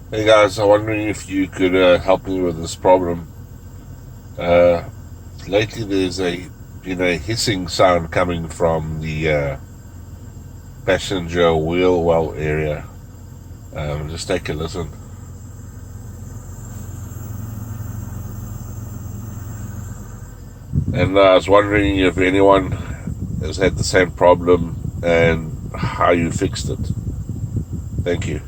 Hey guys, I'm wondering if you could help me with this problem. Uh, Lately, there's been a hissing sound coming from the passenger wheel well area. Just take a listen. And I was wondering if anyone has had the same problem and how you fixed it. Thank you.